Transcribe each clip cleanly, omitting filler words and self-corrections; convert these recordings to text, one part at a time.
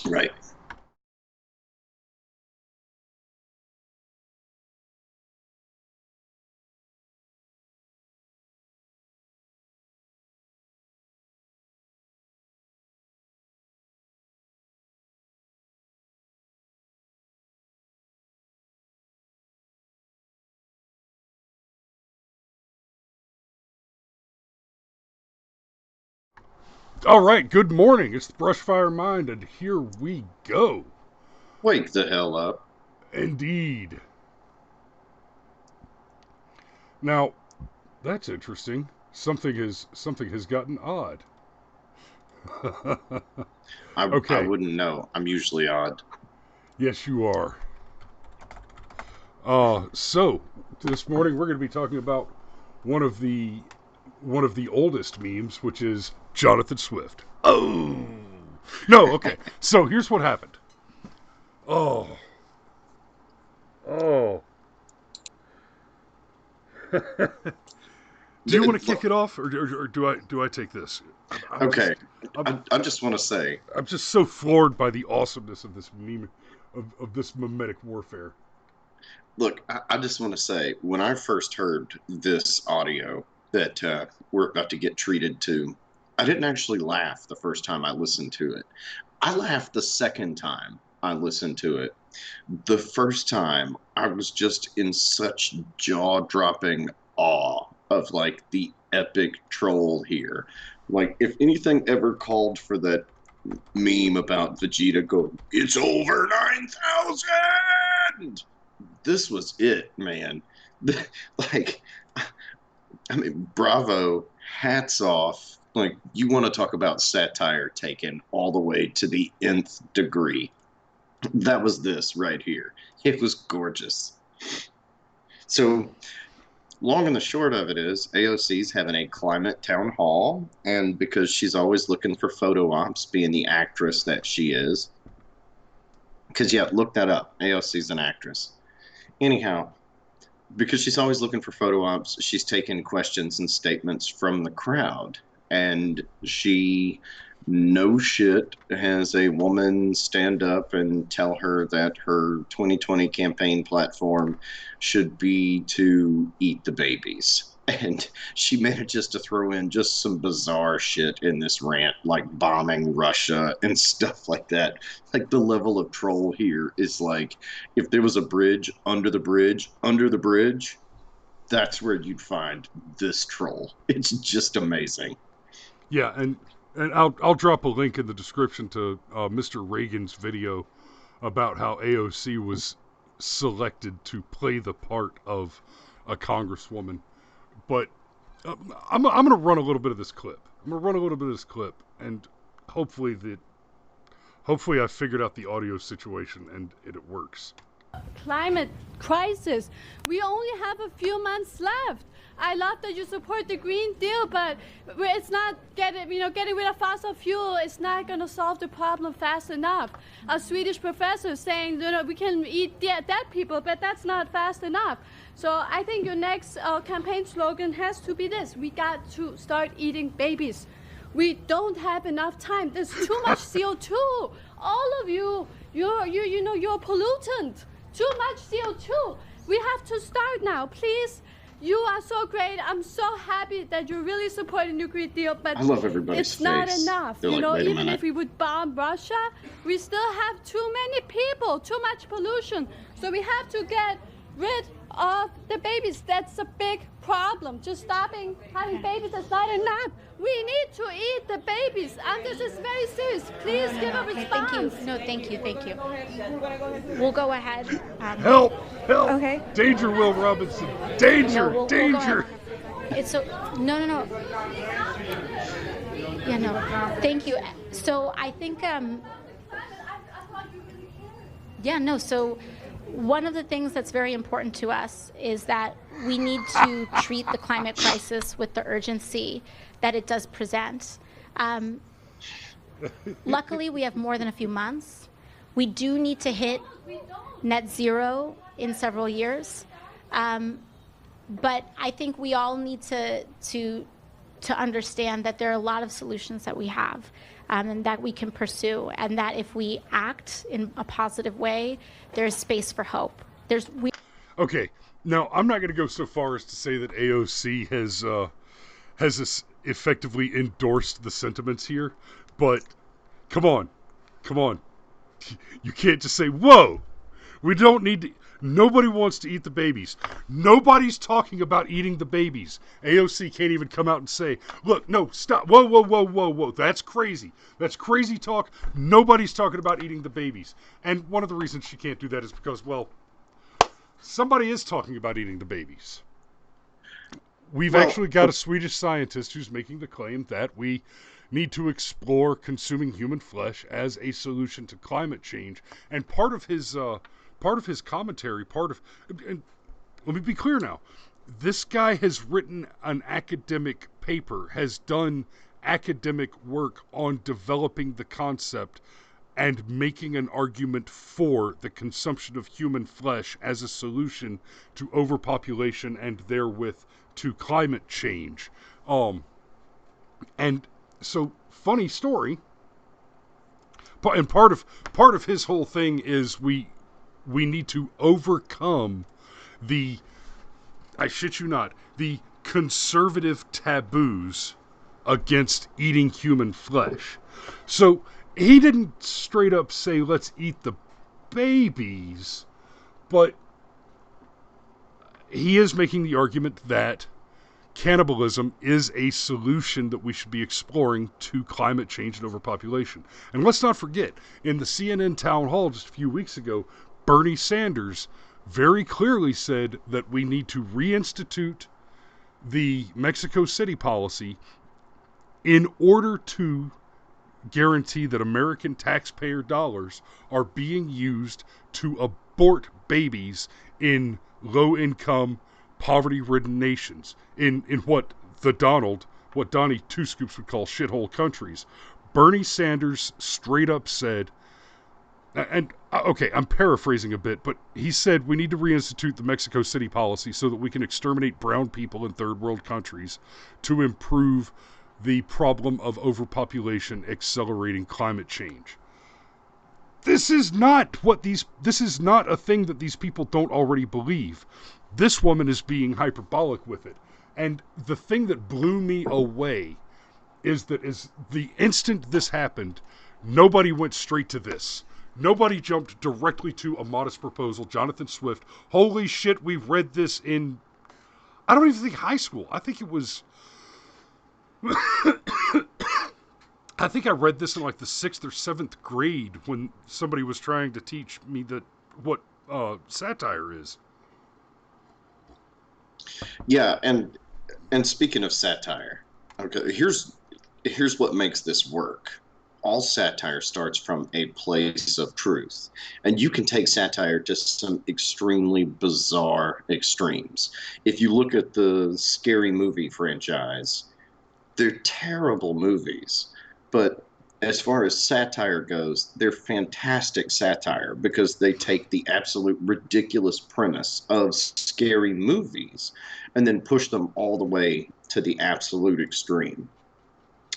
Right. All right, good morning. It's the Brushfire Mind, and here we go. Wake the hell up. Indeed. Now, that's interesting. Something has gotten odd. I Okay. wouldn't know. I'm usually odd. Yes, you are. So this morning we're going to be talking about one of the one of the oldest memes, which is Jonathan Swift. Oh no. Okay. So here's what happened. Oh. Oh. Do you want to kick it off, or do I take this? I'm just Okay. I'm I just want to say, I'm just so floored by the awesomeness of this meme, of this mimetic warfare. look, I just want to say, when I first heard this audio that we're about to get treated to, I didn't actually laugh the first time I listened to it. I laughed the second time I listened to it. The first time, I was just in such jaw-dropping awe of like the epic troll here. Like, if anything ever called for that meme about Vegeta going, "It's over 9,000." This was it, man. Like, I mean, bravo, hats off. Like, you want to talk about satire taken all the way to the nth degree. That was this right here. It was gorgeous. So, long and the short of it is, AOC's having a climate town hall, and because she's always looking for photo ops, being the actress that she is, because, yeah, look that up. AOC's an actress. Anyhow, because she's always looking for photo ops, she's taking questions and statements from the crowd. And she, no shit, has a woman stand up and tell her that her 2020 campaign platform should be to eat the babies. And she manages to throw in just some bizarre shit in this rant, like bombing Russia and stuff like that. Like, the level of troll here is like, if there was a bridge under the bridge, under the bridge, that's where you'd find this troll. It's just amazing. Yeah, and I'll drop a link in the description to Mr. Reagan's video about how AOC was selected to play the part of a congresswoman. But I'm going to run a little bit of this clip. I'm going to run a little bit of this clip, and hopefully hopefully I figured out the audio situation and it works. Climate crisis. We only have a few months left. I love that you support the Green Deal, but it's not getting rid of fossil fuel. It's not going to solve the problem fast enough. A Swedish professor saying, we can eat dead people, but that's not fast enough. So I think your next campaign slogan has to be this: we got to start eating babies. We don't have enough time. There's too much CO2. All of you're a pollutant. Too much CO2. We have to start now, please. You are so great. I'm so happy that you're really supporting the Green Deal, but I love everybody's it's not face. enough. They're like, wait a Even minute. if we would bomb Russia, we still have too many people, too much pollution. So we have to get rid of the babies. That's a big problem. Just stopping having babies is not enough. We need to eat the babies, and this is very serious. Please give a response. Thank you. No, thank you. We'll go ahead. Help! Okay. Danger, Will Robinson! Danger! We'll Danger! It's so no. Yeah, no. Thank you. So I think So one of the things that's very important to us is that we need to treat the climate crisis with the urgency that it does present. Luckily, we have more than a few months. We do need to hit net zero in several years. But I think we all need to understand that there are a lot of solutions that we have. and that we can pursue, and that if we act in a positive way, there's space for hope. Okay, now I'm not going to go so far as to say that AOC has effectively endorsed the sentiments here, but come on. You can't just say, whoa, we don't need to. Nobody wants to eat the babies. Nobody's talking about eating the babies. AOC can't even come out and say, look, no, stop. Whoa. That's crazy. That's crazy talk. Nobody's talking about eating the babies. And one of the reasons she can't do that is because, well, somebody is talking about eating the babies. We've actually got a Swedish scientist who's making the claim that we need to explore consuming human flesh as a solution to climate change. And part of his commentary, and let me be clear now, this guy has written an academic paper, has done academic work on developing the concept and making an argument for the consumption of human flesh as a solution to overpopulation and therewith to climate change. And so, funny story, and part of his whole thing is we need to overcome I shit you not, the conservative taboos against eating human flesh. So he didn't straight up say, let's eat the babies, but he is making the argument that cannibalism is a solution that we should be exploring to climate change and overpopulation. And let's not forget, in the CNN town hall just a few weeks ago, Bernie Sanders very clearly said that we need to reinstitute the Mexico City policy in order to guarantee that American taxpayer dollars are being used to abort babies in low-income, poverty-ridden nations, in what Donnie Two Scoops would call shithole countries. Bernie Sanders straight up said, and okay, I'm paraphrasing a bit, but he said we need to reinstitute the Mexico City policy so that we can exterminate brown people in third world countries to improve the problem of overpopulation accelerating climate change. This is not a thing that these people don't already believe. This woman is being hyperbolic with it. And the thing that blew me away is that as the instant this happened, nobody went straight to this. Nobody jumped directly to a modest proposal. Jonathan Swift, holy shit, we've read this in, I don't even think high school. I think it was, I think I read this in like the 6th or 7th grade when somebody was trying to teach me what satire is. Yeah, and speaking of satire, okay, here's what makes this work. All satire starts from a place of truth. And you can take satire to some extremely bizarre extremes. If you look at the Scary Movie franchise, they're terrible movies. But as far as satire goes, they're fantastic satire because they take the absolute ridiculous premise of scary movies and then push them all the way to the absolute extreme.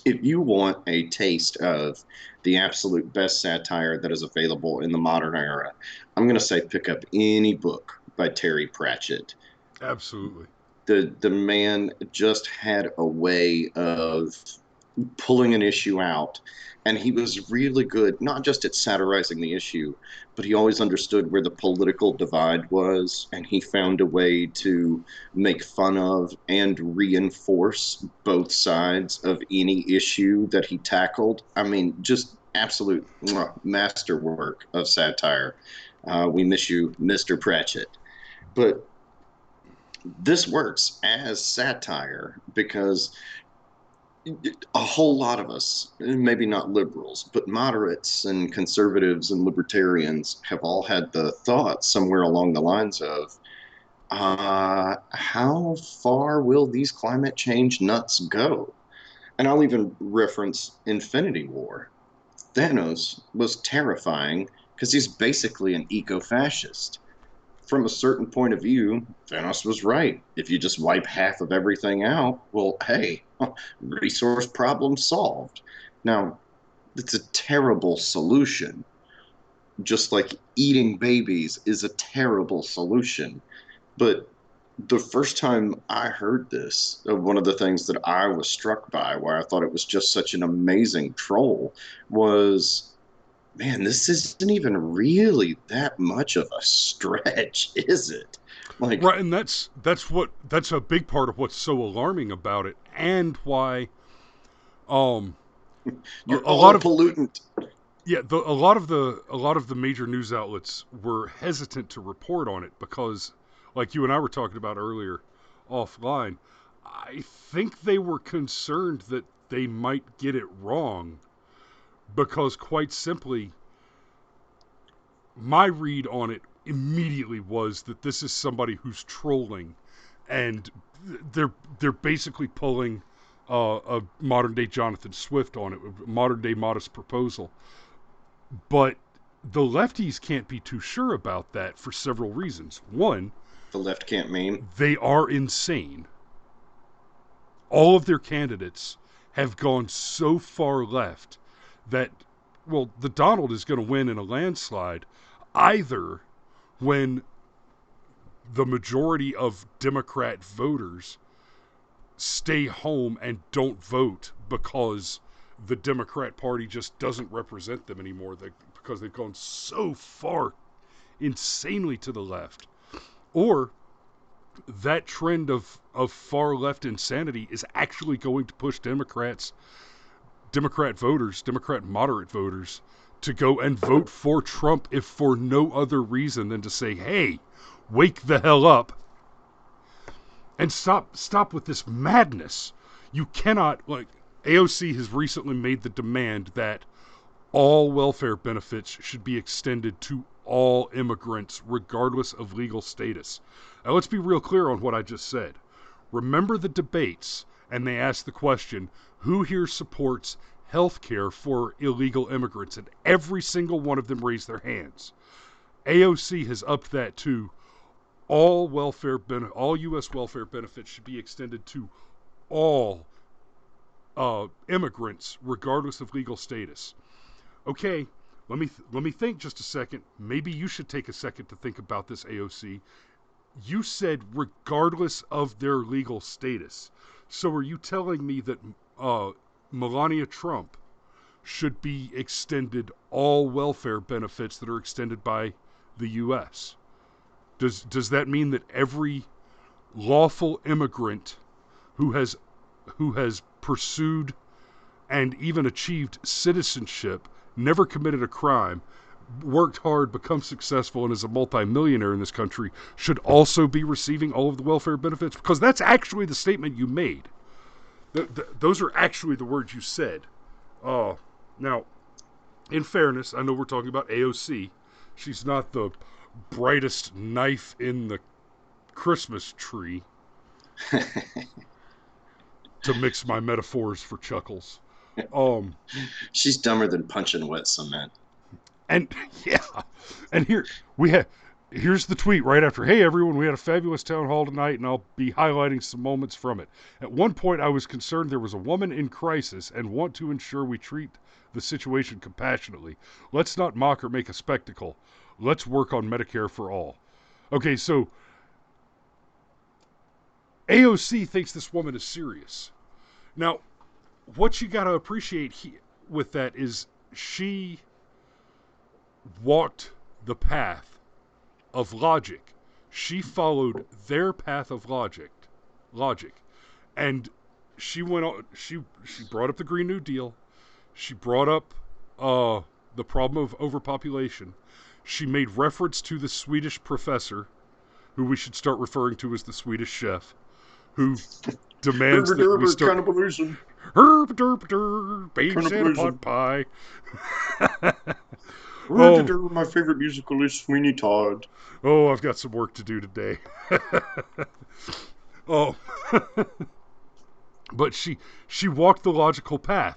If you want a taste of the absolute best satire that is available in the modern era, I'm going to say pick up any book by Terry Pratchett. Absolutely. The man just had a way of pulling an issue out, and he was really good, not just at satirizing the issue, but he always understood where the political divide was, and he found a way to make fun of and reinforce both sides of any issue that he tackled. I mean, just absolute masterwork of satire. We miss you, Mr. Pratchett. But this works as satire because a whole lot of us, maybe not liberals, but moderates and conservatives and libertarians have all had the thought somewhere along the lines of, how far will these climate change nuts go? And I'll even reference Infinity War. Thanos was terrifying because he's basically an eco-fascist. From a certain point of view, Thanos was right. If you just wipe half of everything out, well, hey, resource problem solved. Now, it's a terrible solution. Just like eating babies is a terrible solution. But the first time I heard this, one of the things that I was struck by, where I thought it was just such an amazing troll, was, man, this isn't even really that much of a stretch, is it? Like, Right, and that's a big part of what's so alarming about it, and why um you're a all lot a of pollutant. yeah, a lot of the major news outlets were hesitant to report on it because, like you and I were talking about earlier offline, I think they were concerned that they might get it wrong because, quite simply, my read on it immediately was that this is somebody who's trolling, and they're basically pulling a modern day Jonathan Swift on it, a modern day Modest Proposal. But the lefties can't be too sure about that for several reasons. One, The left can't meme. they are insane. All of their candidates have gone so far left that, well, the Donald is going to win in a landslide either when the majority of Democrat voters stay home and don't vote because the Democrat Party just doesn't represent them anymore because they've gone so far insanely to the left. Or that trend of far left insanity is actually going to push Democrat moderate voters, to go and vote for Trump if for no other reason than to say, hey, wake the hell up and stop with this madness. You cannot, like, AOC has recently made the demand that all welfare benefits should be extended to all immigrants, regardless of legal status. Now, let's be real clear on what I just said. Remember the debates, and they asked the question, who here supports health care for illegal immigrants? And every single one of them raised their hands. AOC has upped that to all U.S. welfare benefits should be extended to all immigrants, regardless of legal status. Okay, let me think just a second. Maybe you should take a second to think about this, AOC. You said regardless of their legal status. So are you telling me that Melania Trump should be extended all welfare benefits that are extended by the U.S.? Does that mean that every lawful immigrant who has pursued and even achieved citizenship, never committed a crime, worked hard, become successful, and is a multimillionaire in this country, should also be receiving all of the welfare benefits? Because that's actually the statement you made. Those are actually the words you said. Now, in fairness, I know we're talking about AOC. She's not the brightest knife in the Christmas tree, to mix my metaphors for chuckles. She's dumber than punching wet cement. And yeah, and here's the tweet right after, hey everyone, we had a fabulous town hall tonight, and I'll be highlighting some moments from it. At one point I was concerned there was a woman in crisis and want to ensure we treat the situation compassionately. Let's not mock or make a spectacle. Let's work on Medicare for all. Okay, so AOC thinks this woman is serious. Now, what you got to appreciate with that is she walked the path of logic. She followed their path of logic, and she went on. She brought up the Green New Deal. She brought up the problem of overpopulation. She made reference to the Swedish professor, who we should start referring to as the Swedish chef, who demands that we start... Cannibalism. Herb derp derp, babes and a pot pie. My favorite musical is Sweeney Todd. Oh, I've got some work to do today. Oh. But she walked the logical path.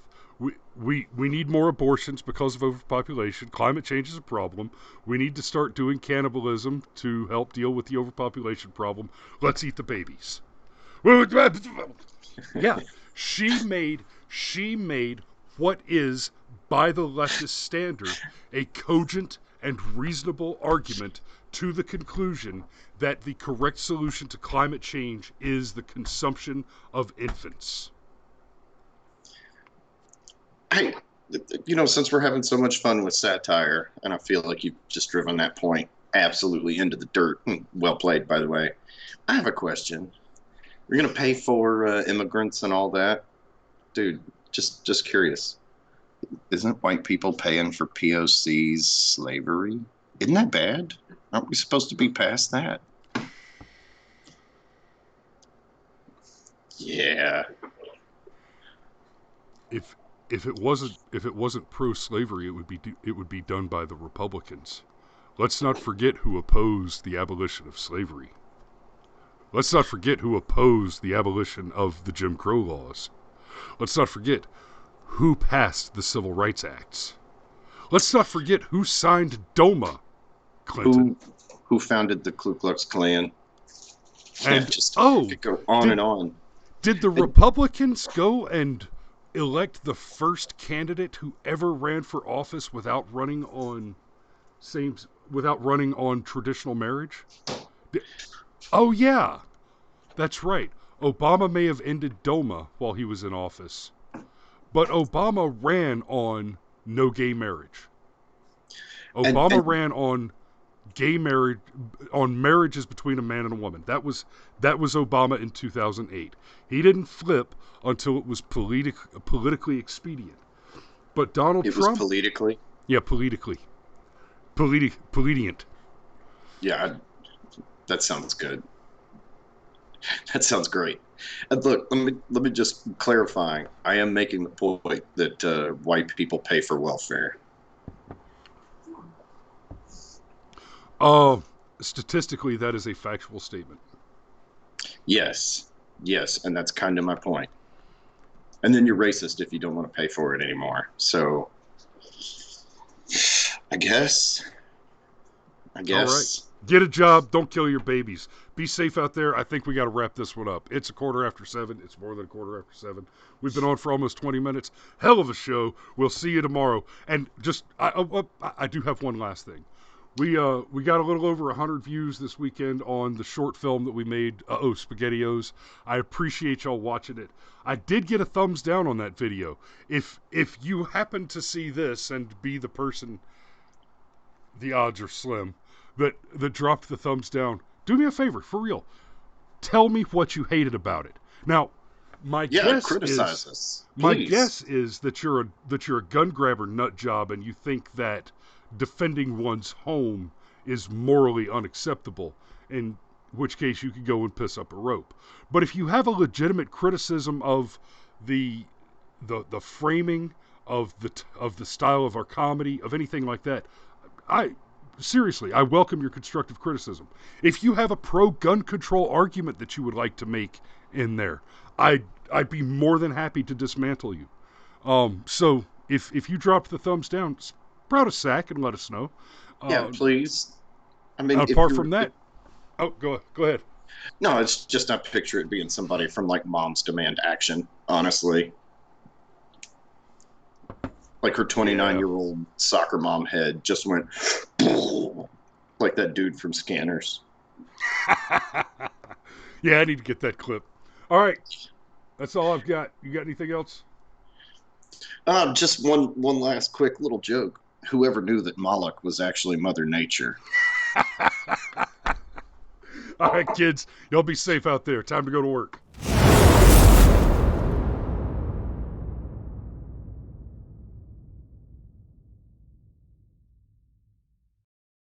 We need more abortions because of overpopulation. Climate change is a problem. We need to start doing cannibalism to help deal with the overpopulation problem. Let's eat the babies. Yeah, she made what is by the leftist standard, a cogent and reasonable argument to the conclusion that the correct solution to climate change is the consumption of infants. Hey, since we're having so much fun with satire, and I feel like you've just driven that point absolutely into the dirt. Well played, by the way. I have a question. You're going to pay for immigrants and all that? Dude, just curious. Isn't white people paying for POC's slavery? Isn't that bad? Aren't we supposed to be past that? Yeah. If it wasn't pro-slavery, it would be done by the Republicans. Let's not forget who opposed the abolition of slavery. Let's not forget who opposed the abolition of the Jim Crow laws. Let's not forget who passed the Civil Rights Acts. Let's not forget who signed DOMA, Clinton. Who founded the Ku Klux Klan. And go on and on. Did the Republicans go and elect the first candidate who ever ran for office without running on traditional marriage? Oh yeah, that's right. Obama may have ended DOMA while he was in office, but Obama ran on no gay marriage. Obama ran on gay marriage, on marriages between a man and a woman. That was Obama in 2008. He didn't flip until it was politically expedient. But Donald Trump... It was politically? Yeah, politically. Politicant. Yeah, that sounds good. That sounds great. And look, let me just clarify. I am making the point that white people pay for welfare. Statistically, that is a factual statement. Yes, and that's kind of my point. And then you're racist if you don't want to pay for it anymore. So, I guess. All right. Get a job. Don't kill your babies. Be safe out there. I think we got to wrap this one up. It's 7:15. It's more than 7:15. We've been on for almost 20 minutes. Hell of a show. We'll see you tomorrow. And just, I do have one last thing. We got a little over 100 views this weekend on the short film that we made, SpaghettiOs. I appreciate y'all watching it. I did get a thumbs down on that video. If you happen to see this and be the person, the odds are slim, that dropped the thumbs down, do me a favor, for real. Tell me what you hated about it. Now, my guess is that you're a gun grabber nut job and you think that defending one's home is morally unacceptable, in which case you could go and piss up a rope. But if you have a legitimate criticism of the framing of the style of our comedy, of anything like that, I welcome your constructive criticism. If you have a pro-gun control argument that you would like to make in there, I'd be more than happy to dismantle you. So if you dropped the thumbs down, sprout a sack and let us know. Yeah, please. I mean, apart from that, go ahead. No, it's just I picture it being somebody from like Moms Demand Action. Honestly, like her 29-year-old soccer mom head just went like that dude from Scanners. Yeah, I need to get that clip. All right, that's all I've got. You got anything else? Just one last quick little joke. Whoever knew that Moloch was actually Mother Nature? All right, kids, y'all be safe out there. Time to go to work.